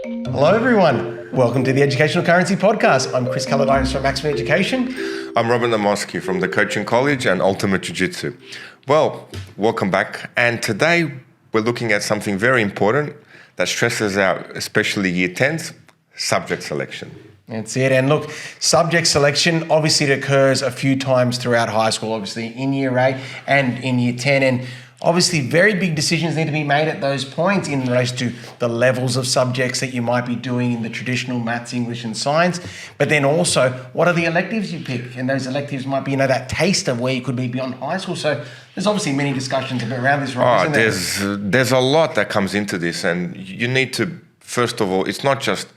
Hello everyone, welcome to the Educational Currency Podcast. I'm Chris Kalodikis from Maximum Education. I'm Robert Naumoski from the Coaching College and Ultimate Jiu-Jitsu. Well, welcome back. And today we're looking at something very important that stresses out, especially Year 10s, subject selection. That's it. And look, subject selection, obviously it occurs a few times throughout high school, obviously in Year 8 and in Year 10. And obviously very big decisions need to be made at those points in relation to the levels of subjects that you might be doing in the traditional maths, English and science. But then also, what are the electives you pick? And those electives might be, that taste of where you could be beyond high school. So there's obviously many discussions around this, right? There's a lot that comes into this. And you need to, first of all, it's not just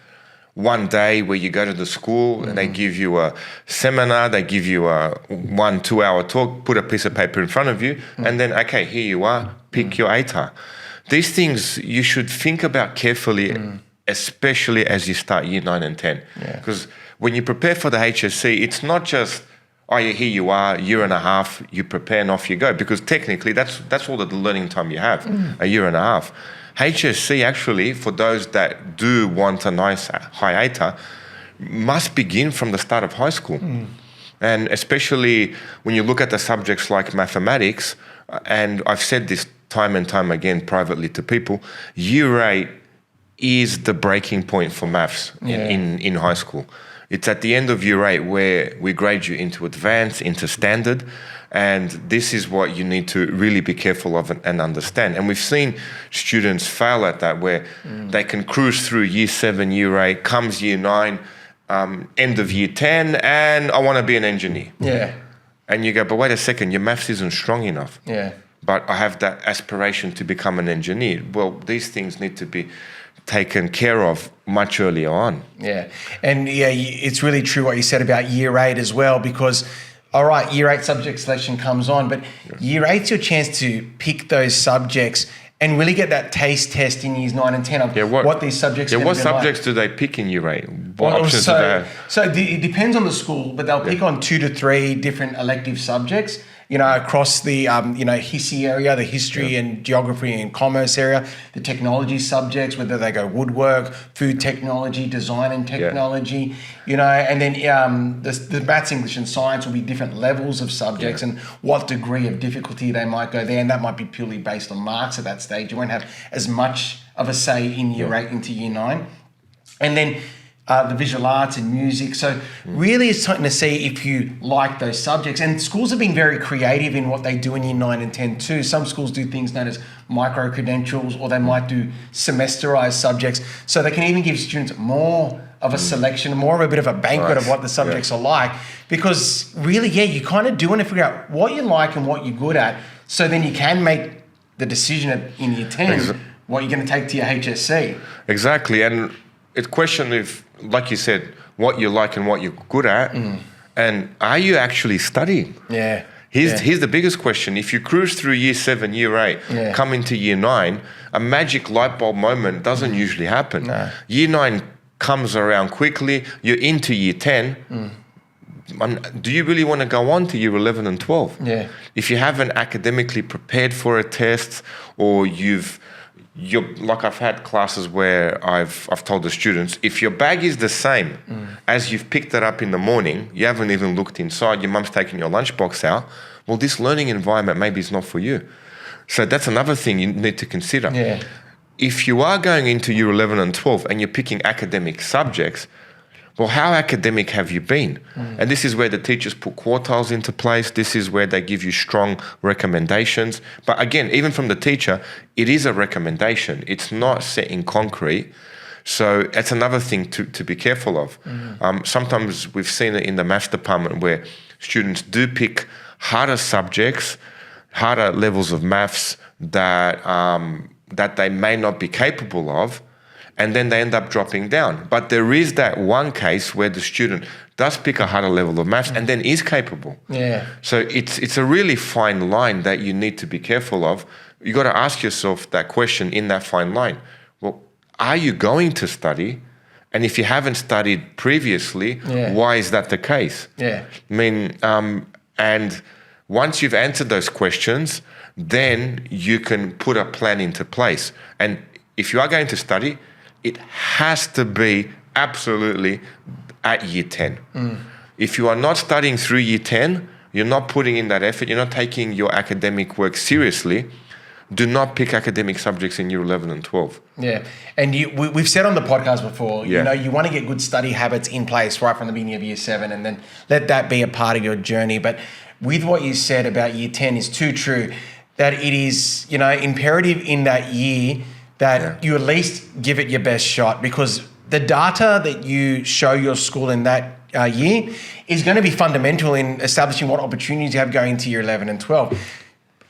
one day where you go to the school and they give you a seminar, they give you a 1-2 hour talk, put a piece of paper in front of you, and then, okay, here you are, pick your ATAR. These things you should think about carefully, especially as you start Year 9 and 10. Because when you prepare for the HSC, it's not just, oh, yeah, here you are, year and a half, you prepare and off you go. Because technically, that's all the learning time you have, a year and a half. HSC actually, for those that do want a nice high ATAR, must begin from the start of high school. And especially when you look at the subjects like mathematics, and I've said this time and time again privately to people, Year 8 is the breaking point for maths in high school. It's at the end of Year 8 where we grade you into advanced, into standard, and this is what you need to really be careful of and understand. And we've seen students fail at that, where they can cruise through Year 7, Year 8, comes Year 9, end of Year 10, and I want to be an engineer. And you go, but wait a second, your maths isn't strong enough. But I have that aspiration to become an engineer. Well, these things need to be taken care of much earlier on. And it's really true what you said about Year 8 as well, because all right, Year 8 subject selection comes on, but Year 8's your chance to pick those subjects and really get that taste test in Years 9 and 10 of what these subjects are going to be like. What subjects do they pick in Year 8? What options do they have? So it depends on the school, but they'll pick on 2 to 3 different elective subjects, across the, HISI area, the history and geography and commerce area, the technology subjects, whether they go woodwork, food technology, design and technology, and then the maths, English and science will be different levels of subjects and what degree of difficulty they might go there. And that might be purely based on marks at that stage. You won't have as much of a say in Year 8 into Year 9. And then the visual arts and music. So really it's something to see if you like those subjects. And schools have been very creative in what they do in Year 9 and 10 too. Some schools do things known as micro-credentials, or they might do semesterized subjects. So they can even give students more of a selection, more of a bit of a banquet of what the subjects are like. Because really, you kind of do want to figure out what you like and what you're good at. So then you can make the decision in Year 10 what you're going to take to your HSC. Exactly. And it's a question of, like you said, what you like and what you're good at, and are you actually studying? Here's the biggest question. If you cruise through Year 7, Year 8, come into Year 9, a magic light bulb moment doesn't usually happen. Year 9 comes around quickly, you're into Year 10, do you really want to go on to Year 11 and 12? If you haven't academically prepared for a test, or like I've had classes where I've told the students, if your bag is the same as you've picked it up in the morning, you haven't even looked inside, your mum's taken your lunchbox out, well, this learning environment maybe is not for you. So that's another thing you need to consider. If you are going into Year 11 and 12 and you're picking academic subjects, well, how academic have you been? And this is where the teachers put quartiles into place. This is where they give you strong recommendations. But again, even from the teacher, it is a recommendation. It's not set in concrete. So that's another thing to be careful of. Sometimes we've seen it in the maths department where students do pick harder subjects, harder levels of maths that they may not be capable of, and then they end up dropping down. But there is that one case where the student does pick a harder level of maths and then is capable. So it's a really fine line that you need to be careful of. You got to ask yourself that question in that fine line. Well, are you going to study? And if you haven't studied previously, why is that the case? And once you've answered those questions, then you can put a plan into place. And if you are going to study, it has to be absolutely at year 10. If you are not studying through year 10, you're not putting in that effort, you're not taking your academic work seriously, do not pick academic subjects in year 11 and 12. Yeah. And we've said on the podcast before, Yeah. you know, you want to get good study habits in place right from the beginning of year 7 and then let that be a part of your journey. But with what you said about year 10 is too true, that it is, you know, imperative in that year that you at least give it your best shot, because the data that you show your school in that year is going to be fundamental in establishing what opportunities you have going into year 11 and 12.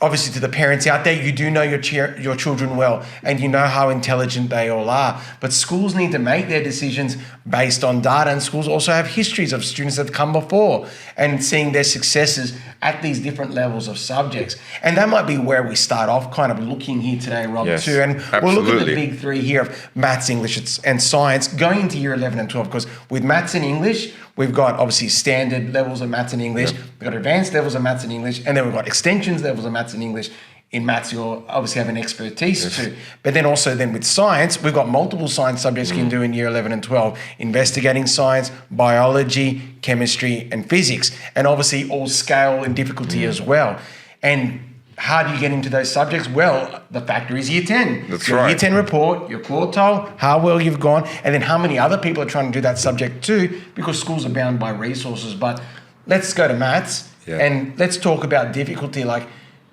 Obviously, to the parents out there, you do know your children well and you know how intelligent they all are. But schools need to make their decisions based on data, and schools also have histories of students that have come before and seeing their successes at these different levels of subjects. And that might be where we start off kind of looking here today, Rob, too. And we'll look at the big three here of maths, English and science going into year 11 and 12, because with maths and English, we've got obviously standard levels of maths and English, we've got advanced levels of maths and English, and then we've got extensions levels of maths and English. In maths, you'll obviously have an expertise too. But then also then with science, we've got multiple science subjects you can do in year 11 and 12. Investigating science, biology, chemistry, and physics. And obviously all scale and difficulty as well. And how do you get into those subjects? Well, the factor is year 10. That's your right. Year 10 report, your quartile, how well you've gone, and then how many other people are trying to do that subject too, because schools are bound by resources. But let's go to maths and let's talk about difficulty. Like,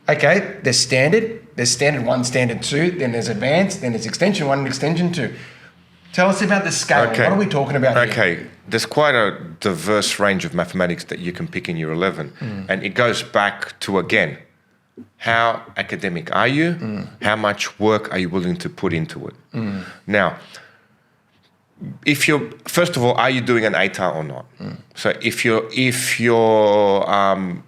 okay, there's standard 1, standard 2, then there's advanced, then there's extension 1 and extension 2. Tell us about the scale. Okay. What are we talking about here? Okay, there's quite a diverse range of mathematics that you can pick in year 11. And it goes back to, again, how academic are you? How much work are you willing to put into it? Now, first of all, are you doing an ATAR or not? So if you're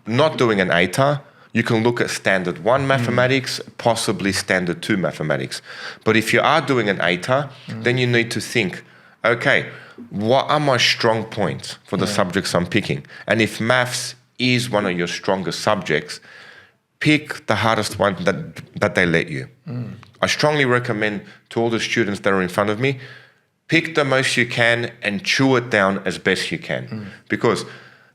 not doing an ATAR, you can look at standard 1 mathematics, possibly standard 2 mathematics. But if you are doing an ATAR, then you need to think, okay, what are my strong points for the subjects I'm picking? And if maths is one of your strongest subjects, pick the hardest one that they let you. I strongly recommend to all the students that are in front of me, pick the most you can and chew it down as best you can. Because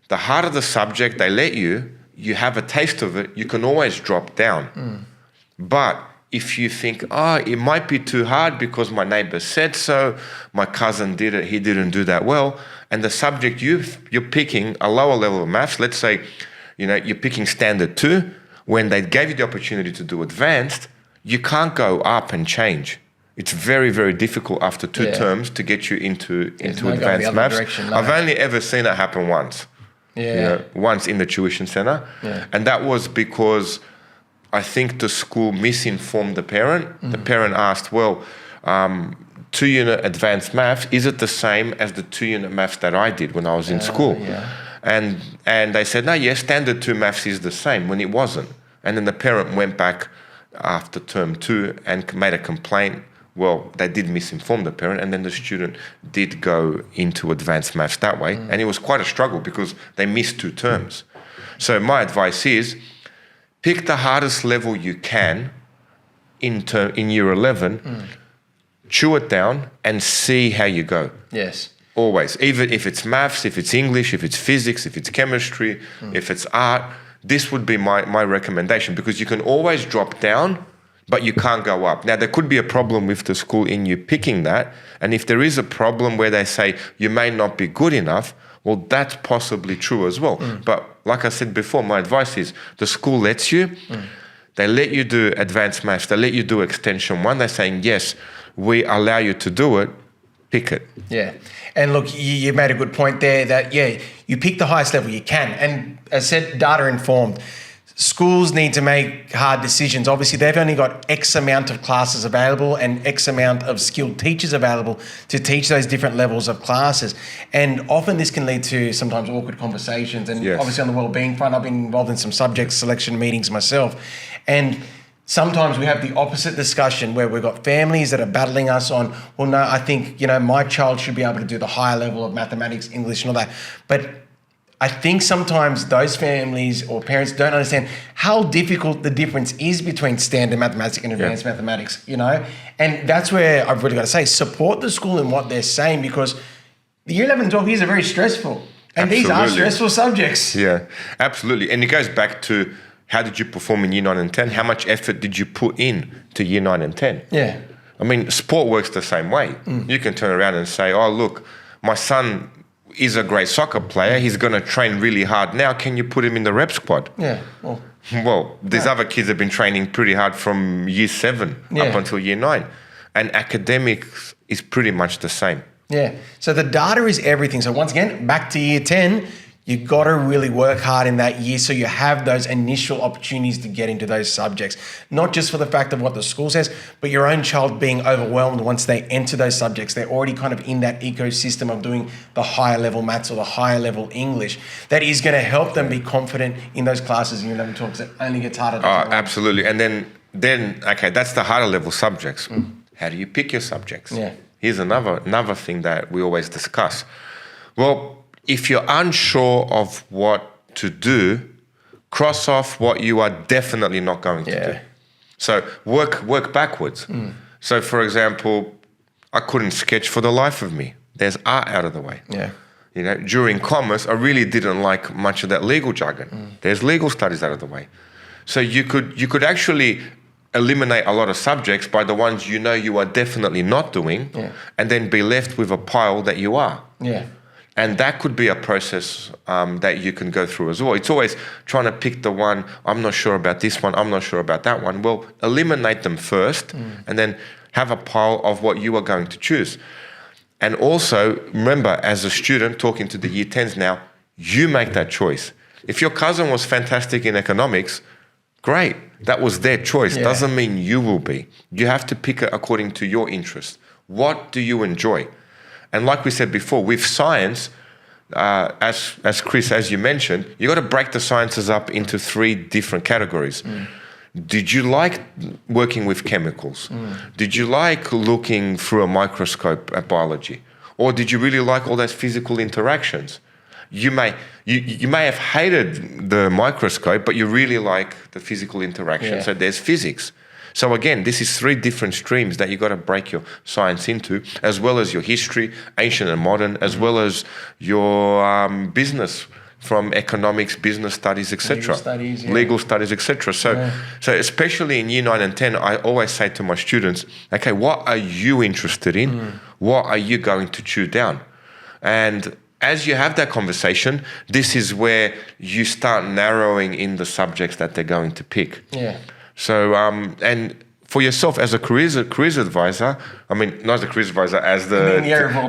the harder the subject they let you, you have a taste of it, you can always drop down. But if you think, it might be too hard because my neighbor said so, my cousin did it, he didn't do that well, and the subject you're picking a lower level of maths, let's say, you're picking standard 2, when they gave you the opportunity to do advanced, you can't go up and change. It's very, very difficult after 2 terms to get you into advanced maths. I've only ever seen it happen once. Once in the tuition center. And that was because I think the school misinformed the parent. The parent asked, 2-unit advanced maths, is it the same as the 2-unit maths that I did when I was in school? And they said, no, yes, standard 2 maths is the same, when it wasn't. And then the parent went back after term 2 and made a complaint. Well, they did misinform the parent, and then the student did go into advanced maths that way. And it was quite a struggle because they missed 2 terms. So my advice is, pick the hardest level you can in year 11, chew it down, and see how you go. Yes. Always. Even if it's maths, if it's English, if it's physics, if it's chemistry, if it's art, this would be my recommendation, because you can always drop down, but you can't go up. Now, there could be a problem with the school in you picking that. And if there is a problem where they say you may not be good enough, well, that's possibly true as well. But like I said before, my advice is the school lets you. They let you do advanced maths. They let you do extension 1. They're saying, yes, we allow you to do it. Pick it. Yeah. And look, you made a good point there that, you pick the highest level you can. And as I said, data informed. Schools need to make hard decisions. Obviously, they've only got X amount of classes available and X amount of skilled teachers available to teach those different levels of classes. And often this can lead to sometimes awkward conversations. And obviously on the wellbeing front, I've been involved in some subject selection meetings myself. And sometimes we have the opposite discussion where we've got families that are battling us on, well, no, I think, my child should be able to do the higher level of mathematics, English and all that. But I think sometimes those families or parents don't understand how difficult the difference is between standard mathematics and advanced mathematics, you know? And that's where I've really got to say, support the school in what they're saying, because the year 11 and 12 years are very stressful. And these are stressful subjects. Yeah, absolutely. And it goes back to, how did you perform in year 9 and 10? How much effort did you put in to year 9 and 10? Yeah. I mean, sport works the same way. You can turn around and say, oh, look, my son is a great soccer player. He's going to train really hard now. Can you put him in the rep squad? Yeah. Well, these other kids have been training pretty hard from year 7 up until year 9. And academics is pretty much the same. Yeah. So the data is everything. So once again, back to year 10, you got to really work hard in that year so you have those initial opportunities to get into those subjects. Not just for the fact of what the school says, but your own child being overwhelmed once they enter those subjects. They're already kind of in that ecosystem of doing the higher level maths or the higher level English. That is going to help them be confident in those classes in year 11 talks that only gets harder. Absolutely. And then okay, that's the harder level subjects. How do you pick your subjects? Yeah. Here's another thing that we always discuss. Well, if you're unsure of what to do, cross off what you are definitely not going to do. So work backwards. So for example, I couldn't sketch for the life of me. There's art out of the way. Yeah. You know, during commerce, I really didn't like much of that legal jargon. There's legal studies out of the way. So you could actually eliminate a lot of subjects by the ones you know you are definitely not doing, and then be left with a pile that you are. Yeah. And that could be a process that you can go through as well. It's always trying to pick the one, I'm not sure about this one, I'm not sure about that one. Well, eliminate them first and then have a pile of what you are going to choose. And also, remember, as a student talking to the year 10s now, you make that choice. If your cousin was fantastic in economics, great. That was their choice. Doesn't mean you will be. You have to pick it according to your interest. What do you enjoy? And like we said before, with science, as Chris, as you mentioned, you got to break the sciences up into 3 different categories. Did you like working with chemicals? Did you like looking through a microscope at biology? Or did you really like all those physical interactions? You may have hated the microscope, but you really like the physical interaction. So there's physics. So again, this is 3 different streams that you got to break your science into, as well as your history, ancient and modern, as well as your business, from economics, business studies, etc. Legal studies, etc. So especially in year 9 and 10, I always say to my students, okay, what are you interested in? What are you going to chew down? And as you have that conversation, this is where you start narrowing in the subjects that they're going to pick. Yeah. So, and for yourself as a careers advisor, I mean, not as a careers advisor, as in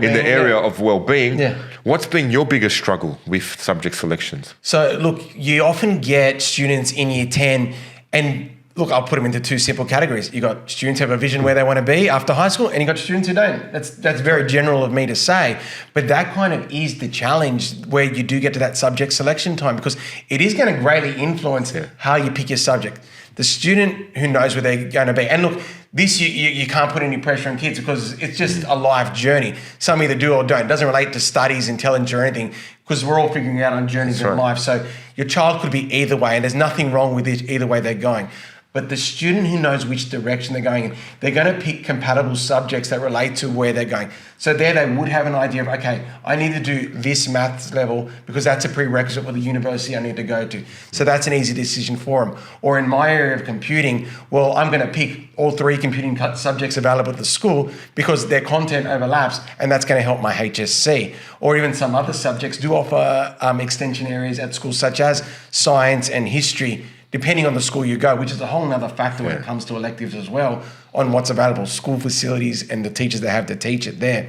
the area of well-being, what's been your biggest struggle with subject selections? So, look, you often get students in year 10 and look, I'll put them into 2 simple categories. You got students who have a vision where they want to be after high school, and you got students who don't. That's very general of me to say, but that kind of is the challenge where you do get to that subject selection time, because it is going to greatly influence how you pick your subject. The student who knows where they're going to be, and look, this you can't put any pressure on kids because it's just a life journey. Some either do or don't. It doesn't relate to studies, intelligence, or anything, because we're all figuring out on journeys in life. So your child could be either way, and there's nothing wrong with it either way they're going. But the student who knows which direction they're going in, they're going to pick compatible subjects that relate to where they're going. So there they would have an idea of, okay, I need to do this maths level because that's a prerequisite for the university I need to go to. So that's an easy decision for them. Or in my area of computing, well, I'm going to pick all 3 computing subjects available at the school because their content overlaps, and that's going to help my HSC. Or even some other subjects do offer extension areas at schools such as science and history, depending on the school you go, which is a whole nother factor when it comes to electives as well, on what's available, school facilities and the teachers they have to teach it there.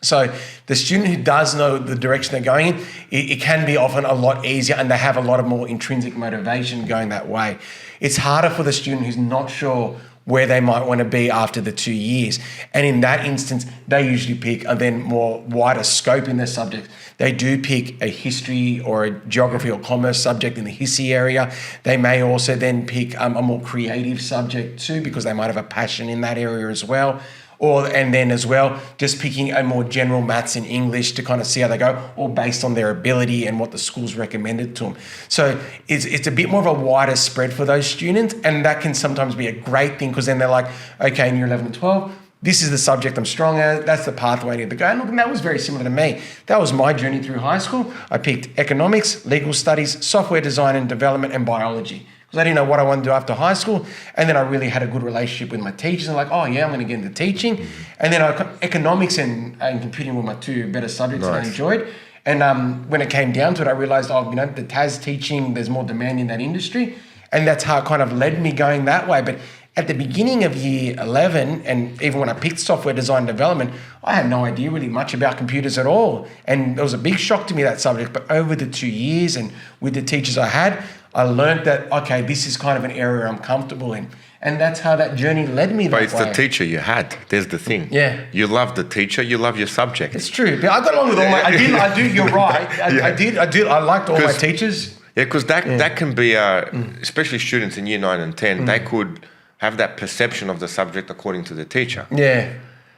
So the student who does know the direction they're going in, it can be often a lot easier, and they have a lot of more intrinsic motivation going that way. It's harder for the student who's not sure where they might want to be after the 2 years. And in that instance, they usually pick a then more wider scope in their subject. They do pick a history or a geography or commerce subject in the HISI area. They may also then pick a more creative subject too, because they might have a passion in that area as well. and then as well, just picking a more general maths and English to kind of see how they go, all based on their ability and what the school's recommended to them. So it's a bit more of a wider spread for those students, and that can sometimes be a great thing, because then they're like, okay, in year 11 and 12, this is the subject I'm strong at. That's the pathway I need to go. And look, and that was very similar to me. That was my journey through high school. I picked economics, legal studies, software design and development, and biology, because I didn't know what I wanted to do after high school. And then I really had a good relationship with my teachers. And like, oh yeah, I'm going to get into teaching. And then economics and computing were my two better subjects that I enjoyed. And when it came down to it, I realized, the TAS teaching, there's more demand in that industry. And that's how it kind of led me going that way. But at the beginning of year 11, and even when I picked software design and development, I had no idea really much about computers at all. And it was a big shock to me, that subject. But over the 2 years and with the teachers I had, I learned that, okay, this is kind of an area I'm comfortable in. And that's how that journey led me that way. But it's the teacher you had. There's the thing. Yeah. You love the teacher. You love your subject. It's true. But I got along with all my... I do. You're right. I liked all my teachers. Yeah, because that can be, especially students in year 9 and 10, they could have that perception of the subject according to the teacher. Yeah.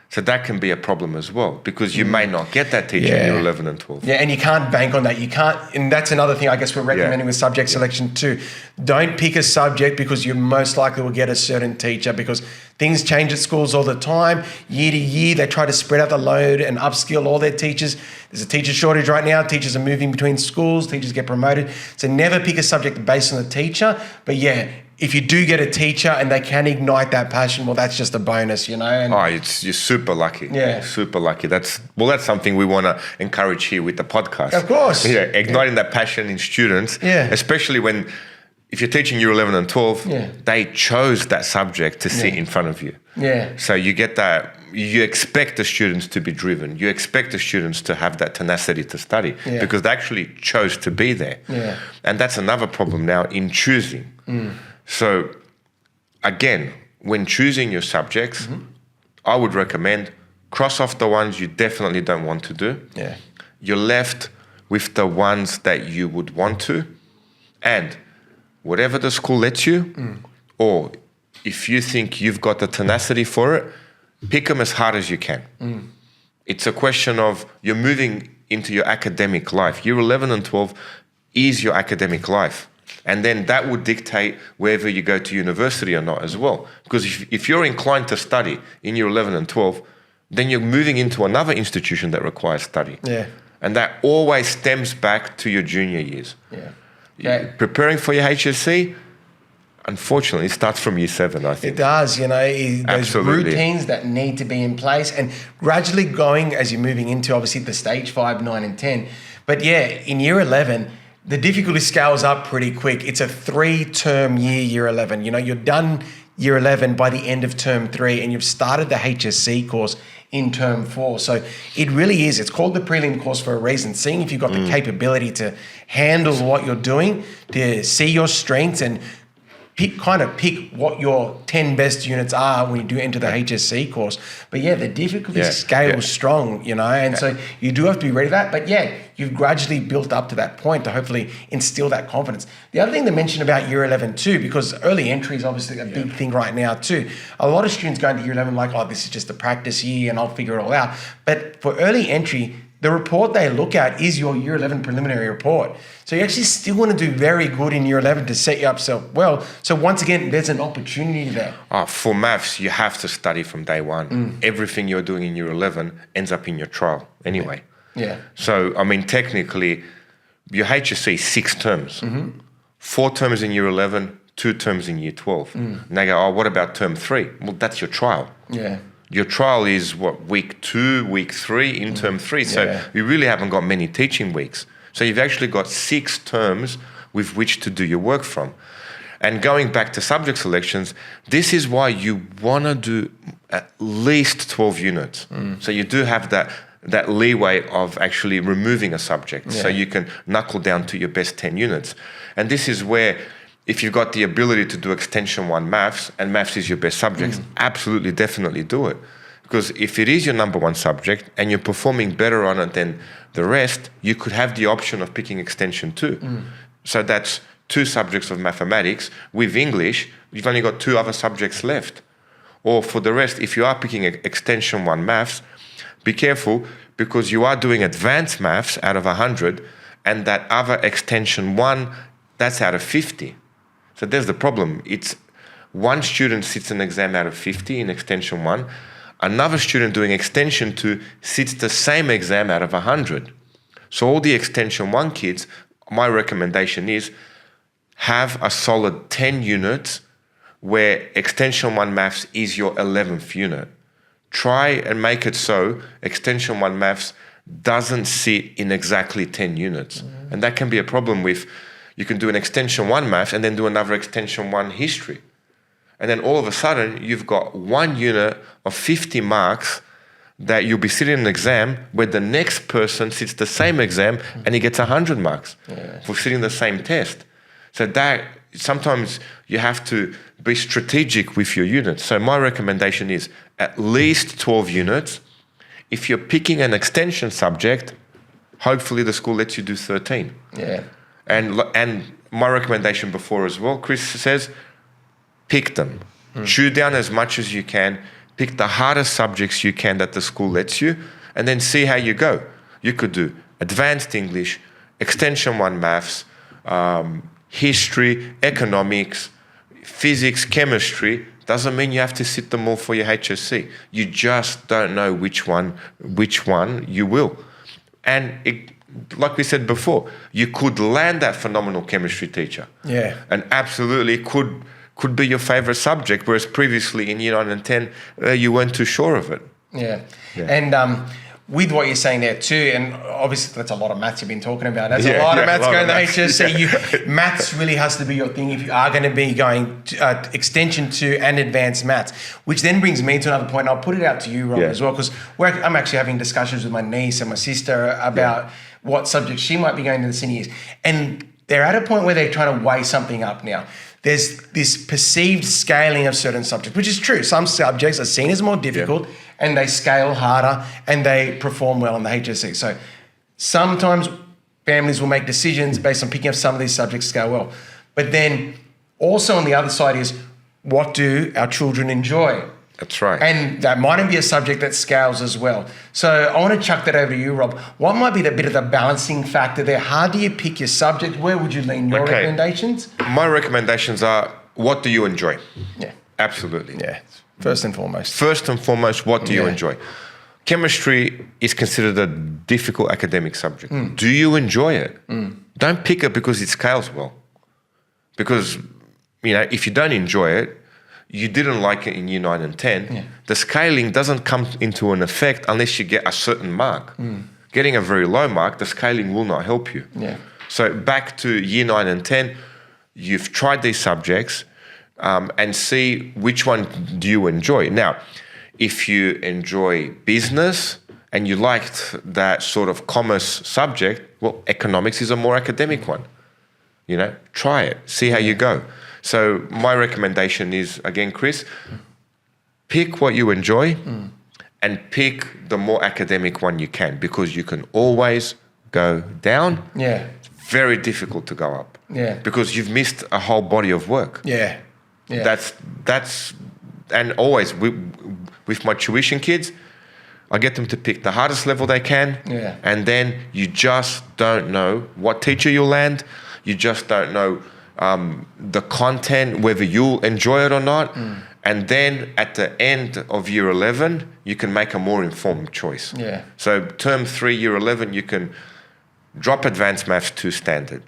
So that can be a problem as well, because you may not get that teacher in year 11 and 12. Yeah, and you can't bank on that. You can't, and that's another thing I guess we're recommending with subject selection too. Don't pick a subject because you most likely will get a certain teacher, because things change at schools all the time. Year to year, they try to spread out the load and upskill all their teachers. There's a teacher shortage right now. Teachers are moving between schools. Teachers get promoted. So never pick a subject based on the teacher. But yeah, if you do get a teacher and they can ignite that passion, well, that's just a bonus, And, you're super lucky. Yeah. Super lucky. That's something we want to encourage here with the podcast. Of course. Yeah, igniting that passion in students. Yeah. Especially if you're teaching year 11 and 12, they chose that subject to sit in front of you. Yeah. So you get that, you expect the students to be driven. You expect the students to have that tenacity to study because they actually chose to be there. Yeah. And that's another problem now in choosing. So again, when choosing your subjects, I would recommend cross off the ones you definitely don't want to do. Yeah. You're left with the ones that you would want to. And whatever the school lets you, or if you think you've got the tenacity for it, pick them as hard as you can. It's a question of you're moving into your academic life. Year 11 and 12 is your academic life. And then that would dictate whether you go to university or not as well. Because if you're inclined to study in year 11 and 12, then you're moving into another institution that requires study. Yeah. And that always stems back to your junior years. Yeah. Preparing for your HSC, unfortunately, it starts from year 7, I think. It does, those Absolutely. routines that need to be in place, and gradually going as you're moving into, obviously, the stage 5, 9, and 10. But yeah, in year 11, the difficulty scales up pretty quick. It's a 3-term year 11. You're done year 11 by the end of term 3, and you've started the HSC course in term 4. So it really is. It's called the prelim course for a reason. Seeing if you've got the capability to handle what you're doing, to see your strengths and pick what your 10 best units are when you do enter the HSC course. But yeah, the difficulty scale is strong, and so you do have to be ready for that. But yeah, you've gradually built up to that point to hopefully instill that confidence. The other thing to mention about year 11 too, because early entry is obviously a big thing right now too. A lot of students go into year 11 like, oh, this is just a practice year and I'll figure it all out. But for early entry, the report they look at is your year 11 preliminary report. So you actually still want to do very good in year 11 to set you up so well. So once again, there's an opportunity there. For maths, you have to study from day one. Everything you're doing in year 11 ends up in your trial anyway. Yeah. So, technically, your HSC is 6 terms. 4 terms in year 11, 2 terms in year 12. And they go, what about term 3? Well, that's your trial. Yeah. Your trial is week 2, week 3 in term 3. So you really haven't got many teaching weeks. So you've actually got 6 terms with which to do your work from. And going back to subject selections, this is why you want to do at least 12 units. So you do have that leeway of actually removing a subject. So you can knuckle down to your best 10 units. And this is where, if you've got the ability to do extension 1 maths, and maths is your best subject, absolutely, definitely do it. Because if it is your number 1 subject and you're performing better on it than the rest, you could have the option of picking extension 2. So that's 2 subjects of mathematics. With English, you've only got 2 other subjects left. Or for the rest, if you are picking extension 1 maths, be careful, because you are doing advanced maths out of 100, and that other extension 1, that's out of 50. So there's the problem. It's one student sits an exam out of 50 in extension 1, another student doing extension 2 sits the same exam out of 100. So all the extension 1 kids, my recommendation is have a solid 10 units where extension 1 maths is your 11th unit. Try and make it so extension 1 maths doesn't sit in exactly 10 units. And that can be a problem with, you can do an extension 1 maths and then do another extension 1 history. And then all of a sudden, you've got 1 unit of 50 marks that you'll be sitting in an exam where the next person sits the same exam and he gets 100 marks for sitting the same test. So that sometimes you have to be strategic with your units. So my recommendation is at least 12 units. If you're picking an extension subject, hopefully the school lets you do 13. Yeah. And my recommendation before as well, Chris says, pick them. Chew down as much as you can. Pick the hardest subjects you can that the school lets you, and then see how you go. You could do advanced English, extension 1 maths, history, economics, physics, chemistry. Doesn't mean you have to sit them all for your HSC. You just don't know which one you will. And like we said before, you could land that phenomenal chemistry teacher. Yeah. And absolutely could be your favorite subject, whereas previously in year 9 and 10, you weren't too sure of it. Yeah. And with what you're saying there too, and obviously that's a lot of maths you've been talking about. There's a lot of maths going to HSC. Maths really has to be your thing if you are going to be going to, extension 2 and advanced maths, which then brings me to another point. I'll put it out to you, Rob, as well, because I'm actually having discussions with my niece and my sister about what subjects she might be going to the senior years. And they're at a point where they're trying to weigh something up now. There's this perceived scaling of certain subjects, which is true. Some subjects are seen as more difficult and they scale harder and they perform well in the HSC. So sometimes families will make decisions based on picking up some of these subjects scale well. But then also on the other side is, what do our children enjoy? That's right. And that mightn't be a subject that scales as well. So I want to chuck that over to you, Rob. What might be the bit of the balancing factor there? How do you pick your subject? Where would you lean your recommendations? My recommendations are, what do you enjoy? Yeah. Absolutely. Yeah. First and foremost. First and foremost, what do you enjoy? Chemistry is considered a difficult academic subject. Do you enjoy it? Don't pick it because it scales well. Because, if you don't enjoy it, you didn't like it in year 9 and 10, the scaling doesn't come into an effect unless you get a certain mark. Getting a very low mark, the scaling will not help you. Yeah. So back to year 9 and 10, you've tried these subjects and see which one do you enjoy. Now, if you enjoy business and you liked that sort of commerce subject, well, economics is a more academic one. Try it, see how you go. So my recommendation is, again, Chris, pick what you enjoy and pick the more academic one you can, because you can always go down. Yeah. It's very difficult to go up. Yeah. Because you've missed a whole body of work. Yeah. Yeah. That's and always with my tuition kids, I get them to pick the hardest level they can. Yeah. And then you just don't know what teacher you'll land. You just don't know the content, whether you'll enjoy it or not. And then at the end of year 11, you can make a more informed choice. Yeah. So term 3, year 11, you can drop advanced maths to standard.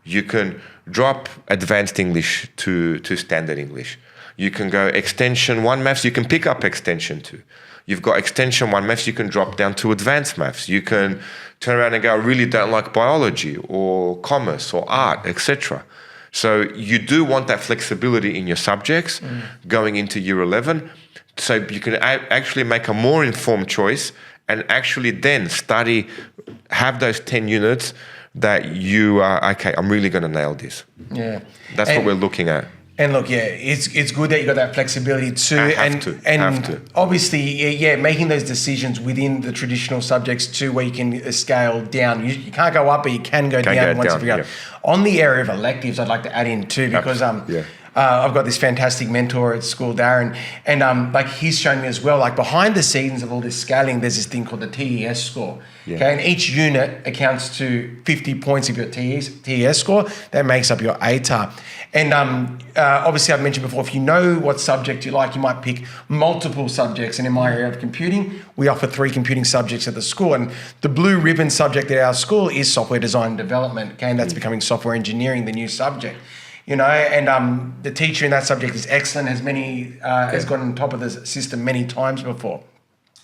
You can drop advanced English to standard English. You can go extension 1 maths, you can pick up extension 2. You've got extension 1 maths, you can drop down to advanced maths. You can turn around and go, I really don't like biology or commerce or art, etc. So you do want that flexibility in your subjects going into year 11, so you can actually make a more informed choice and actually then study, have those 10 units that you are, okay, I'm really going to nail this. Yeah. That's what we're looking at. And look, it's good that you got that flexibility too. Have to. Obviously, making those decisions within the traditional subjects too, where you can scale down. You can't go up, but you can go down once you figure out. On the area of electives, I'd like to add in too, because I've got this fantastic mentor at school, Darren, and like he's shown me as well, like behind the scenes of all this scaling, there's this thing called the TES score. Yeah. Okay, and each unit accounts to 50 points of your TES score. That makes up your ATAR. And obviously, I've mentioned before, if you know what subject you like, you might pick multiple subjects. And in my area of computing, we offer 3 computing subjects at the school. And the blue ribbon subject at our school is software design and development. Okay, and that's becoming software engineering, the new subject. You know, and the teacher in that subject is excellent, has gone on top of the system many times before.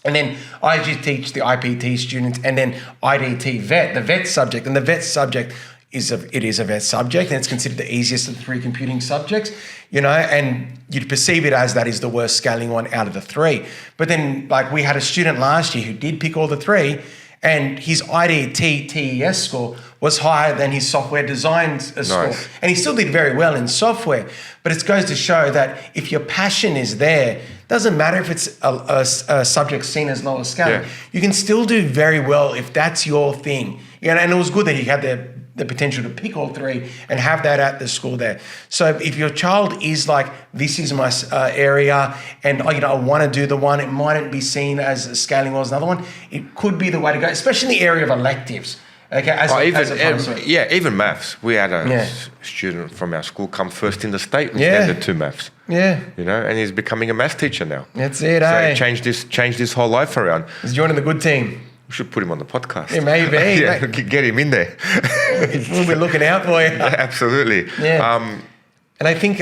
And then I just teach the IPT students, and then IDT vet, the vet subject. And the vet subject is a vet subject, and it's considered the easiest of the 3 computing subjects, you know, and you'd perceive it as that is the worst scaling one out of the 3. But then, like, we had a student last year who did pick all the 3, and his IDT TES score was higher than his software design score. And he still did very well in software. But it goes to show that if your passion is there, doesn't matter if it's a subject seen as lower scaling, you can still do very well if that's your thing. You know, and it was good that he had the potential to pick all 3 and have that at the school there. So if your child is like, this is my area, and you know, I want to do the one, it mightn't be seen as scaling well as another one. It could be the way to go, especially in the area of electives. Okay, even maths. We had a student from our school come first in the state with standard 2 maths. Yeah, you know, and he's becoming a maths teacher now. That's it. So he changed his whole life around. He's joining the good team. We should put him on the podcast. Yeah, maybe. Get him in there. We'll be looking out for you. Yeah, absolutely. Yeah. And I think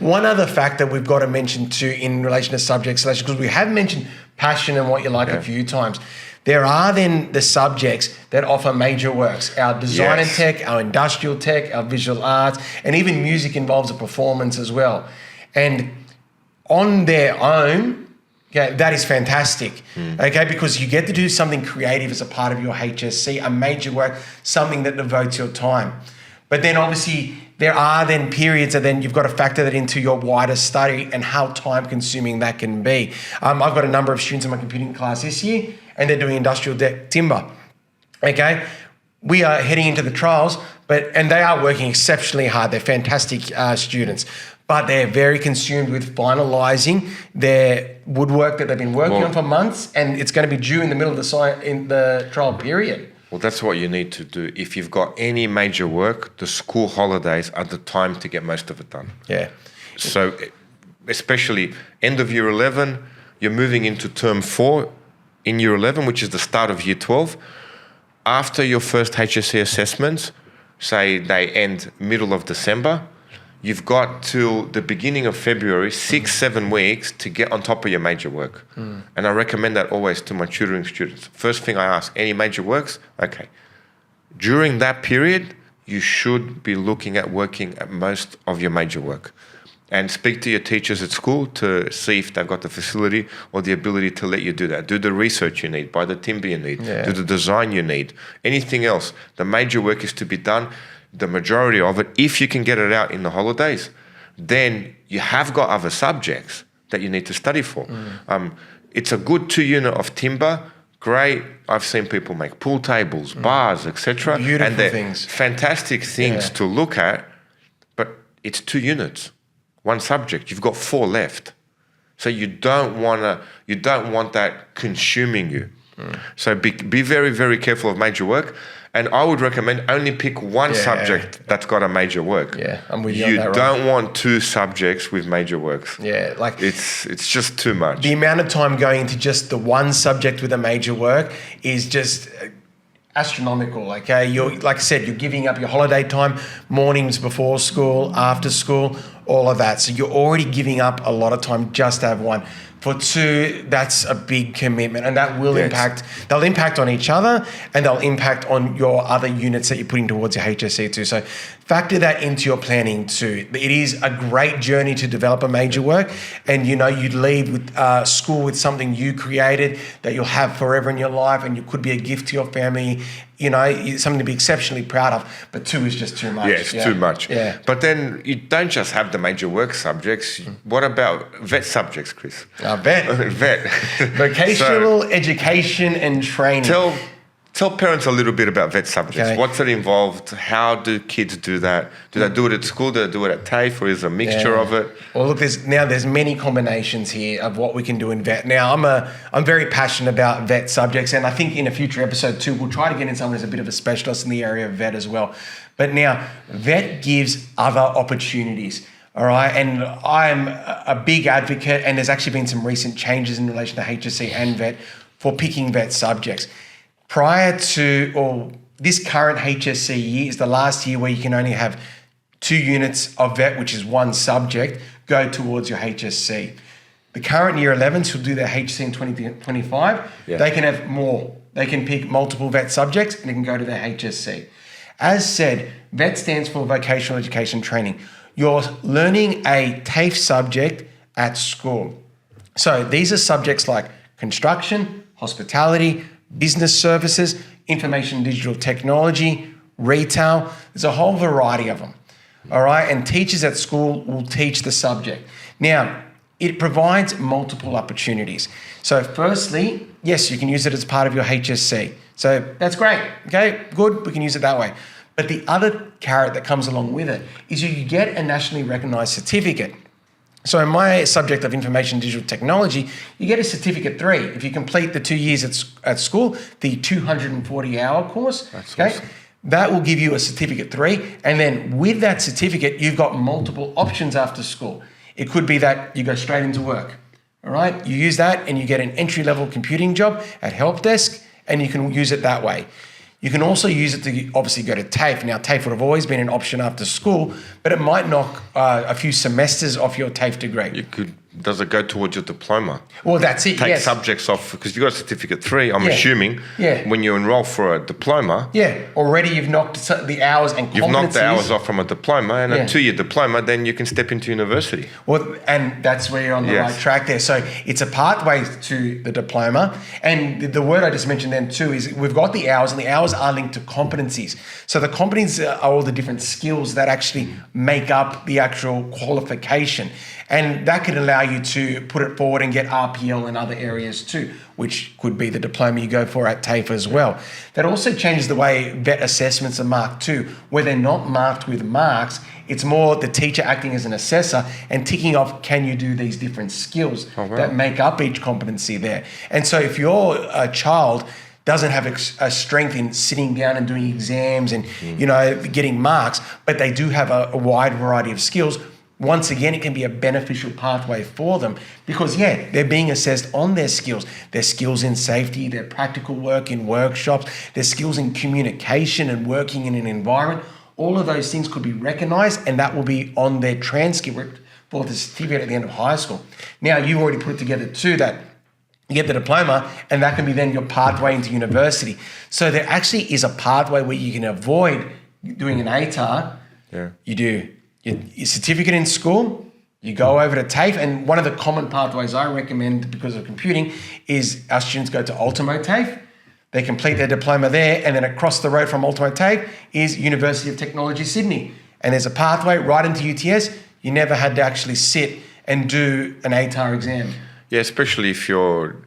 one other factor we've got to mention too in relation to subject selection, because we have mentioned passion and what you like a few times. There are then the subjects that offer major works. Our design and tech, our industrial tech, our visual arts, and even music involves a performance as well. And on their own, that is fantastic, okay, because you get to do something creative as a part of your HSC, a major work, something that devotes your time. But then obviously there are then periods that then you've got to factor that into your wider study and how time consuming that can be. I've got a number of students in my computing class this year, and they're doing industrial timber, okay? We are heading into the trials, and they are working exceptionally hard. They're fantastic students, but they're very consumed with finalising their woodwork that they've been working on for months, and it's going to be due in the middle of the trial period. Well, that's what you need to do. If you've got any major work, the school holidays are the time to get most of it done. Yeah. So especially end of year 11, you're moving into term 4 in year 11, which is the start of year 12. After your first HSC assessments, say they end middle of December, you've got till the beginning of February, 6-7 weeks to get on top of your major work. And I recommend that always to my tutoring students. First thing I ask, any major works? Okay. During that period, you should be looking at working at most of your major work. And speak to your teachers at school to see if they've got the facility or the ability to let you do that. Do the research you need, buy the timber you need, do the design you need. Anything else, the major work is to be done. The majority of it, if you can get it out in the holidays, then you have got other subjects that you need to study for. It's a good 2 unit of timber, great. I've seen people make pool tables, bars, etc. Beautiful and they're things. Fantastic things to look at, but it's 2 units, 1 subject. You've got 4 left. So you don't want that consuming you. So be very, very careful of major work. And I would recommend only pick 1 subject that's got a major work. Yeah, I'm with you on that. You don't want 2 subjects with major works. Yeah, like it's just too much. The amount of time going into just the 1 subject with a major work is just astronomical. Okay, like I said, you're giving up your holiday time, mornings before school, after school, all of that. So you're already giving up a lot of time just to have 1. For 2, that's a big commitment, and that will impact. They'll impact on each other, and they'll impact on your other units that you're putting towards your HSC too. So factor that into your planning too. It is a great journey to develop a major work, and you you'd leave with school with something you created that you'll have forever in your life, and it could be a gift to your family. Something to be exceptionally proud of. But 2 is just too much. Yeah, it's too much. Yeah. But then you don't just have the major work subjects. What about vet subjects, Chris? Vet. Vet. Vocational education and training. Tell parents a little bit about vet subjects. Okay. What's it involved? How do kids do that? Do they do it at school? Do they do it at TAFE, or is it a mixture of it? Well, look, there's many combinations here of what we can do in vet. Now, I'm very passionate about vet subjects, and I think in a future episode too, we'll try to get in someone who's a bit of a specialist in the area of vet as well. But now, vet gives other opportunities. All right, and I'm a big advocate, and there's actually been some recent changes in relation to HSC and vet for picking vet subjects. Prior to, or this current HSC year is the last year where you can only have 2 units of vet, which is one subject, go towards your HSC. The current year 11s who do their HSC in 2025, they can have more. They can pick multiple vet subjects and they can go to their HSC. As said, vet stands for vocational education training. You're learning a TAFE subject at school. So these are subjects like construction, hospitality, business services, information and digital technology, retail. There's a whole variety of them. All right, and teachers at school will teach the subject. Now, it provides multiple opportunities. So firstly, yes, you can use it as part of your HSC. So that's great, okay, good, we can use it that way. But the other carrot that comes along with it is you get a nationally recognised certificate. So in my subject of information and digital technology, you get a certificate 3. If you complete the 2 years at school, the 240-hour course, awesome. That will give you a certificate 3. And then with that certificate, you've got multiple options after school. It could be that you go straight into work, all right? You use that and you get an entry-level computing job at help desk, and you can use it that way. You can also use it to obviously go to TAFE. Now, TAFE would have always been an option after school, but it might knock a few semesters off your TAFE degree. Does it go towards your diploma? Well, that's it, Take subjects off, because you've got a certificate 3, I'm assuming, when you enroll for a diploma. Yeah, already you've knocked the hours and competencies. You've knocked the hours off from a diploma, and a 2-year diploma, then you can step into university. Well, and that's where you're on the right track there. So it's a pathway to the diploma. And the word I just mentioned then too is we've got the hours, and the hours are linked to competencies. So the competencies are all the different skills that actually make up the actual qualification. And that could allow you to put it forward and get RPL in other areas too, which could be the diploma you go for at TAFE as well. That also changes the way vet assessments are marked too, where they're not marked with marks. It's more the teacher acting as an assessor and ticking off, can you do these different skills that make up each competency there. And so if your child doesn't have a strength in sitting down and doing exams and getting marks, but they do have a wide variety of skills, once again, it can be a beneficial pathway for them because, they're being assessed on their skills in safety, their practical work in workshops, their skills in communication and working in an environment. All of those things could be recognised, and that will be on their transcript for the certificate at the end of high school. Now, you've already put it together too that you get the diploma, and that can be then your pathway into university. So there actually is a pathway where you can avoid doing an ATAR. Yeah. You do your certificate in school, you go over to TAFE, and one of the common pathways I recommend because of computing is our students go to Ultimo TAFE, they complete their diploma there, and then across the road from Ultimo TAFE is University of Technology Sydney. And there's a pathway right into UTS. You never had to actually sit and do an ATAR exam. Yeah, especially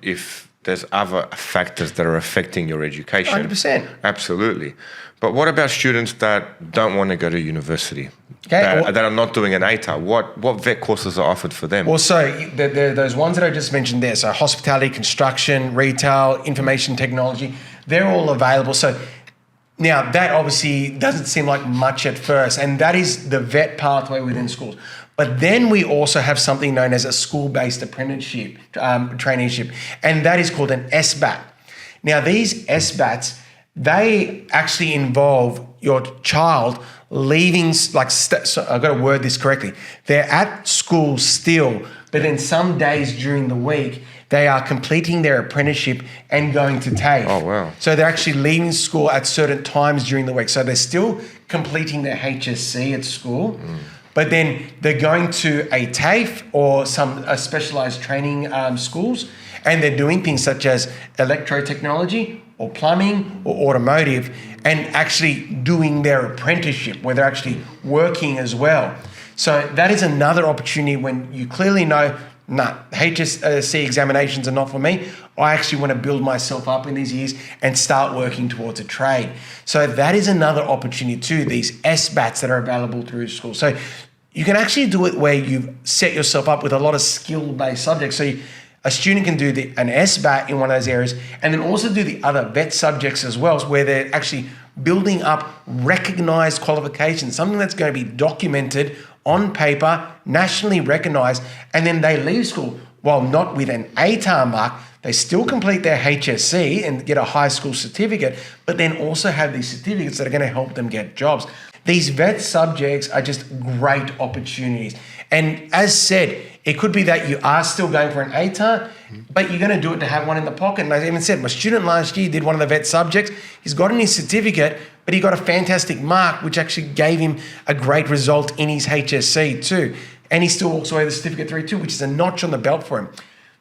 if there's other factors that are affecting your education. 100%. Absolutely. But what about students that don't want to go to university, that are not doing an ATAR? What vet courses are offered for them? Well, so those ones that I just mentioned there, so hospitality, construction, retail, information technology, they're all available. So now that obviously doesn't seem like much at first, and that is the vet pathway within schools. But then we also have something known as a school-based apprenticeship, traineeship, and that is called an SBAT. Now, these SBATs, they actually involve your child leaving, so I've got to word this correctly. They're at school still, but then some days during the week, they are completing their apprenticeship and going to TAFE. Oh, wow. So they're actually leaving school at certain times during the week. So they're still completing their HSC at school, but then they're going to a TAFE or some specialised training schools, and they're doing things such as electrotechnology or plumbing or automotive, and actually doing their apprenticeship where they're actually working as well. So that is another opportunity when you clearly know nah, HSC examinations are not for me. I actually want to build myself up in these years and start working towards a trade. So that is another opportunity too, these SBATs that are available through school. So you can actually do it where you've set yourself up with a lot of skill-based subjects. So a student can do an SBAT in one of those areas and then also do the other vet subjects as well, where they're actually building up recognized qualifications, something that's going to be documented on paper, nationally recognized, and then they leave school, while not with an ATAR mark, they still complete their HSC and get a high school certificate, but then also have these certificates that are going to help them get jobs. These vet subjects are just great opportunities. And as said, it could be that you are still going for an ATAR, but you're going to do it to have one in the pocket. And I even said, my student last year did one of the vet subjects. He's gotten his certificate, but he got a fantastic mark, which actually gave him a great result in his HSC too. And he still walks away with a certificate 3-2, which is a notch on the belt for him.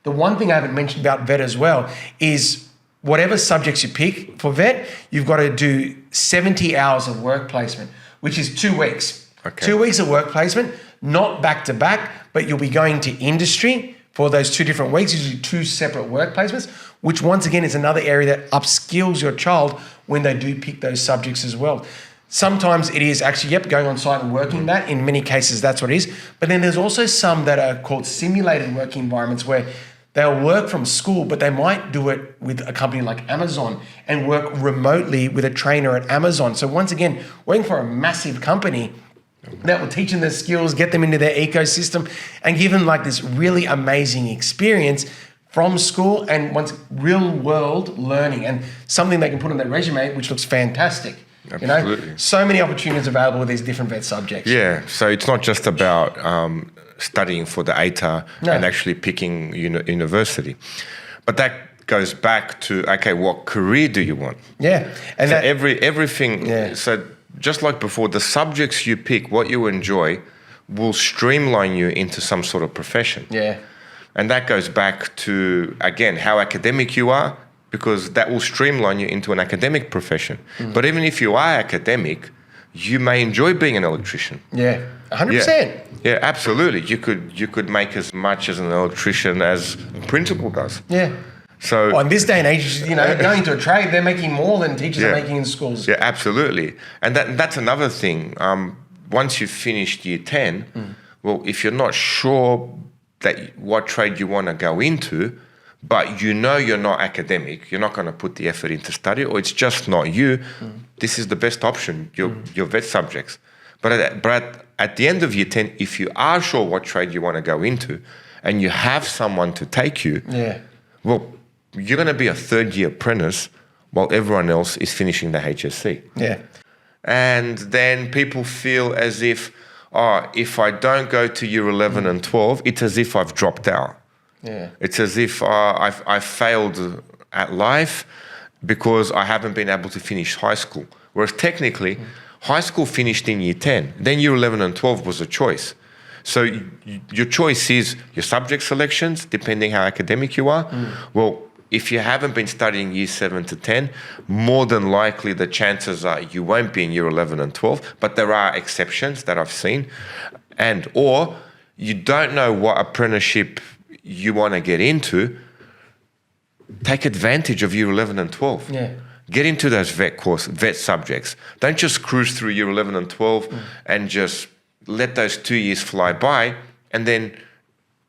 The one thing I haven't mentioned about vet as well is whatever subjects you pick for vet, you've got to do 70 hours of work placement, which is 2 weeks. Okay. 2 weeks of work placement, not back to back, but you'll be going to industry for those 2 different weeks, usually 2 separate work placements, which once again is another area that upskills your child when they do pick those subjects as well. Sometimes it is actually, going on site and working that. In many cases, that's what it is. But then there's also some that are called simulated working environments where they'll work from school, but they might do it with a company like Amazon and work remotely with a trainer at Amazon. So once again, working for a massive company that will teach them their skills, get them into their ecosystem, and give them like this really amazing experience from school and once real world learning and something they can put on their resume, which looks fantastic. Absolutely. You know, so many opportunities available with these different vet subjects. Yeah, so it's not just about studying for the ATAR and actually picking university. But that goes back to, okay, what career do you want? Yeah. And so everything, so just like before, the subjects you pick, what you enjoy, will streamline you into some sort of profession. Yeah. And that goes back to, again, how academic you are, because that will streamline you into an academic profession. But even if you are academic, you may enjoy being an electrician. Yeah, 100%. Yeah, absolutely. You could make as much as an electrician as a principal does. Yeah. So on this day and age, going to a trade, they're making more than teachers are making in schools. Yeah, absolutely. And that's another thing. Once you've finished year 10, well, if you're not sure that what trade you want to go into, but you're not academic, you're not going to put the effort into study, or it's just not you, this is the best option, your vet subjects. But at the end of year 10, if you are sure what trade you want to go into and you have someone to take you, well, you're going to be a third-year apprentice while everyone else is finishing the HSC. Yeah. And then people feel as if, if I don't go to year 11 and 12, it's as if I've dropped out. Yeah. It's as if I've failed at life because I haven't been able to finish high school. Whereas technically, high school finished in year 10. Then year 11 and 12 was a choice. So your choice is your subject selections, depending how academic you are. Well, if you haven't been studying year 7 to 10, more than likely the chances are you won't be in year 11 and 12. But there are exceptions that I've seen. Or you don't know what apprenticeship you want to get into, take advantage of year 11 and 12. Yeah. Get into those vet subjects. Don't just cruise through year 11 and 12 and just let those 2 years fly by, and then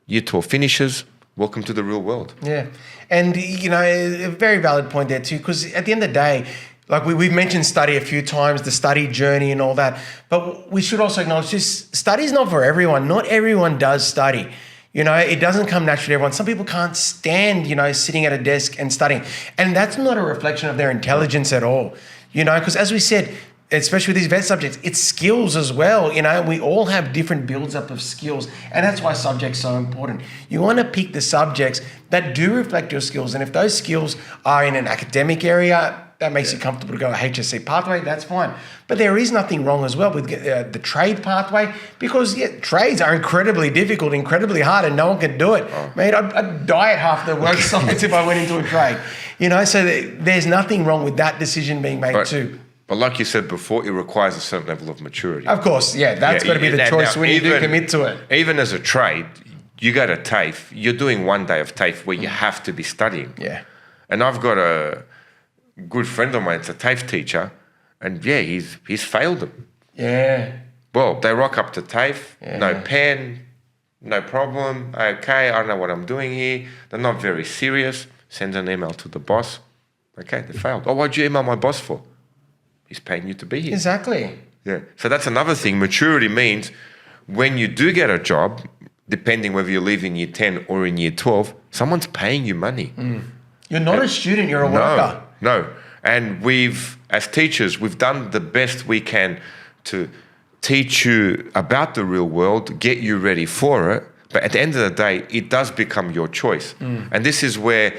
year 12 finishes. Welcome to the real world. Yeah. And, a very valid point there too, because at the end of the day, like we've mentioned study a few times, the study journey and all that, but we should also acknowledge this, study is not for everyone. Not everyone does study. It doesn't come naturally to everyone. Some people can't stand, sitting at a desk and studying. And that's not a reflection of their intelligence at all. Because as we said, especially with these vet subjects, it's skills as well. We all have different builds up of skills. And that's why subjects are so important. You want to pick the subjects that do reflect your skills. And if those skills are in an academic area, that makes you comfortable to go a HSC pathway, that's fine. But there is nothing wrong as well with the trade pathway, because trades are incredibly difficult, incredibly hard, and no one can do it. Mate, I'd die at half the work sites if I went into a trade. So there's nothing wrong with that decision being made too. But like you said before, it requires a certain level of maturity. Of course, that's got to be the choice when you do commit to it. Even as a trade, you go to TAFE, you're doing 1 day of TAFE where you have to be studying. Yeah. And I've got a good friend of mine, it's a TAFE teacher, and yeah, he's failed them. Yeah. Well, they rock up to TAFE, no pen, no problem. Okay, I don't know what I'm doing here. They're not very serious. Sends an email to the boss. Okay, they failed. Oh, what'd you email my boss for? He's paying you to be here. Exactly. Yeah. So that's another thing. Maturity means when you do get a job, depending whether you leave in year 10 or in year 12, someone's paying you money. You're not a student, you're a worker. No. And as teachers, we've done the best we can to teach you about the real world, get you ready for it. But at the end of the day, it does become your choice. And this is where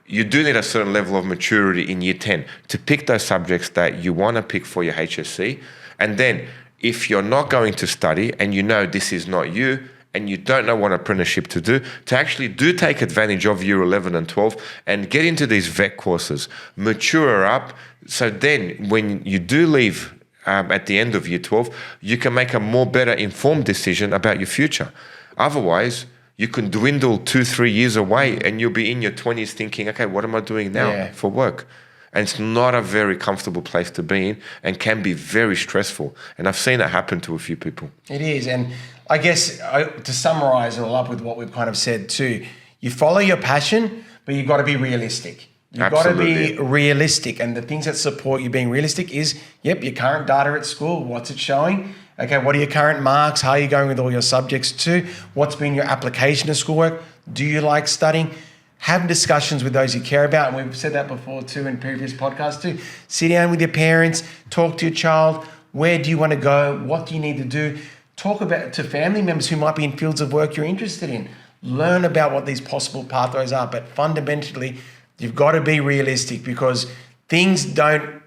you do need a certain level of maturity in year 10 to pick those subjects that you want to pick for your HSC. And then if you're not going to study and you know this is not you and you don't know what apprenticeship to do, to actually do take advantage of year 11 and 12 and get into these VET courses, mature up. So then when you do leave at the end of year 12, you can make a more better informed decision about your future. Otherwise, you can dwindle 2-3 years away and you'll be in your 20s thinking, okay, what am I doing now for work? And it's not a very comfortable place to be in and can be very stressful. And I've seen it happen to a few people. It is. And I guess to summarize it all up with what we've kind of said too, you follow your passion, but you've got to be realistic. You've got to be realistic. And the things that support you being realistic is, your current data at school, what's it showing? Okay, what are your current marks? How are you going with all your subjects too? What's been your application of schoolwork? Do you like studying? Have discussions with those you care about. And we've said that before too in previous podcasts too. Sit down with your parents, talk to your child. Where do you want to go? What do you need to do? Talk about to family members who might be in fields of work you're interested in. Learn about what these possible pathways are. But fundamentally, you've got to be realistic because things don't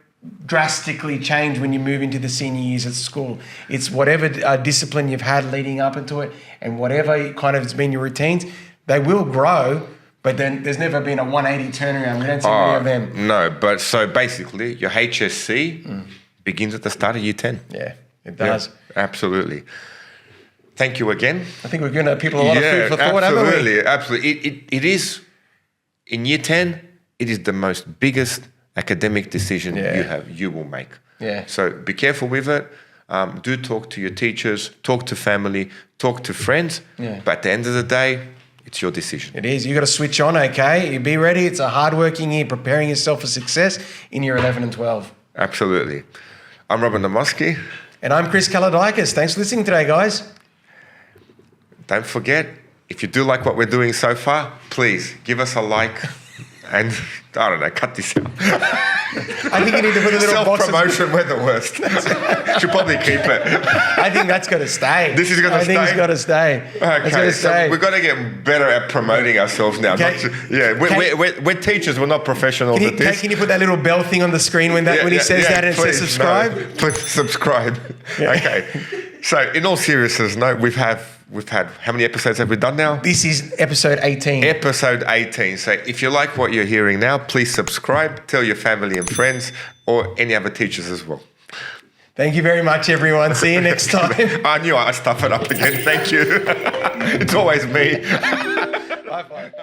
drastically change when you move into the senior years at school. It's whatever discipline you've had leading up into it and whatever kind of has been your routines, they will grow, but then there's never been a 180 turnaround. We don't see many of them. No, but so basically your HSC begins at the start of year 10. Yeah, it does. Yeah, absolutely. Thank you again. I think we've given people a lot of food for thought, haven't we? Absolutely. It is, in year 10, it is the most biggest academic decision you will make. Yeah. So be careful with it. Do talk to your teachers, talk to family, talk to friends. Yeah. But at the end of the day, it's your decision. It is. You got to switch on, okay? You be ready. It's a hard-working year, preparing yourself for success in year 11 and 12. Absolutely. I'm Robert Naumoski. And I'm Chris Kalodikis. Thanks for listening today, guys. Don't forget, if you do like what we're doing so far, please give us a like. And, I don't know, cut this out. I think you need to put a little box. Self-promotion, we're the worst. Should probably keep it. I think that's got to stay. This is going to stay? I think it's got to stay. Okay, so we've got to get better at promoting ourselves now. We're teachers, we're not professionals at this. Can you put that little bell thing on the screen when he says that and it says subscribe? No, put subscribe. Yeah. Okay. So, in all seriousness, we've had, how many episodes have we done now? This is episode 18. Episode 18. So if you like what you're hearing now, please subscribe, tell your family and friends, or any other teachers as well. Thank you very much, everyone. See you next time. I knew I'd stuff it up again. Thank you. It's always me. High five.